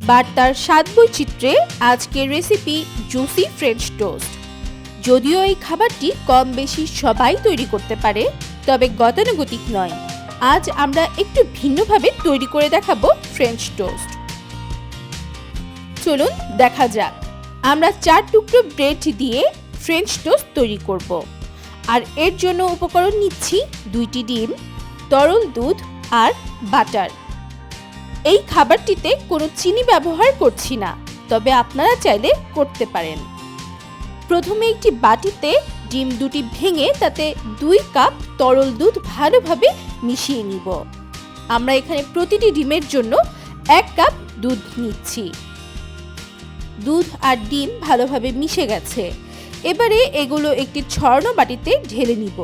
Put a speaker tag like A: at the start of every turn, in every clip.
A: বার্তার স্বাদ বৈচিত্র্যে আজকের রেসিপি জুসি ফ্রেঞ্চ টোস্ট। যদিও এই খাবারটি কম বেশি সবাই তৈরি করতে পারে, তবে গতানুগতিক নয়। আজ আমরা একটু ভিন্নভাবে তৈরি করে দেখাবো ফ্রেঞ্চ টোস্ট। চলুন দেখা যাক। আমরা 4 টুকরো ব্রেড দিয়ে ফ্রেঞ্চ টোস্ট তৈরি করব। আর এর জন্য উপকরণ নিচ্ছি 2টি ডিম, তরল দুধ আর বাটার। এই খাবারটিতে কোনো চিনি ব্যবহার করছি না, তবে আপনারা চাইলে করতে পারেন। প্রথমে একটি বাটিতে ডিম দুটি ভেঙে তাতে 2 কাপ তরল দুধ ভালোভাবে মিশিয়ে নিব। আমরা এখানে প্রতিটি ডিমের জন্য 1 কাপ দুধ নিচ্ছি। দুধ আর ডিম ভালোভাবে মিশে গেছে। এবারে এগুলো একটি ছড়ানো বাটিতে ঢেলে নিব।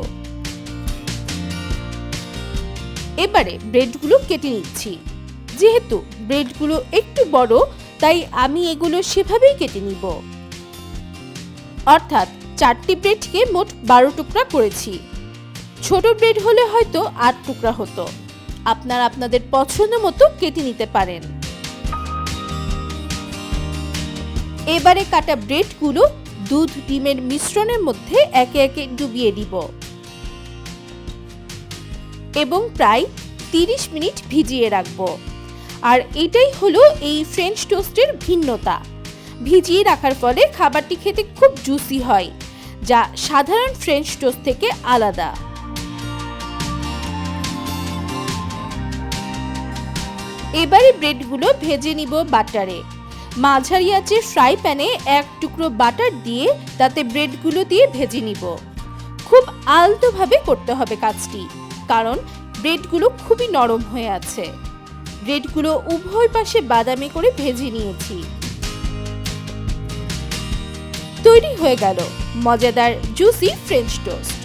A: এবারে ব্রেডগুলো কেটে নিচ্ছি। যেহেতু ব্রেডগুলো একটু বড়, তাই আমি এগুলো সেভাবেই কেটে নিব। অর্থাৎ 4টি ব্রেডকে মোট 12 টুকরা করেছি। ছোট ব্রেড হলে হয়তো 8 টুকরা হতো। আপনারা আপনাদের পছন্দ মতো কেটে নিতে পারেন। এবারে কাটা ব্রেডগুলো দুধ ডিমের মিশ্রণের মধ্যে একে একে ডুবিয়ে দিব এবং প্রায় 30 মিনিট ভিজিয়ে রাখব। আর এটাই হলো এই ফ্রেঞ্চ টোস্টের ভিন্নতা। ভিজিয়ে রাখার ফলে খাবারটি খেতে খুব জুসি হয়, যা সাধারণ ফ্রেঞ্চ টোস্ট থেকে আলাদা। এবারে ব্রেডগুলো ভেজে নিব বাটারে। মাঝারি আঁচে ফ্রাই প্যানে 1 টুকরো বাটার দিয়ে তাতে ব্রেডগুলো দিয়ে ভেজে নিব। খুব আলতোভাবে করতে হবে কাজটি, কারণ ব্রেডগুলো খুবই নরম হয়ে আছে। ব্রেডগুলো উভয় পাশে বাদামি করে ভেজে নিয়েছি। তৈরি হয়ে গেল মজাদার জুসি ফ্রেঞ্চ টোস্ট।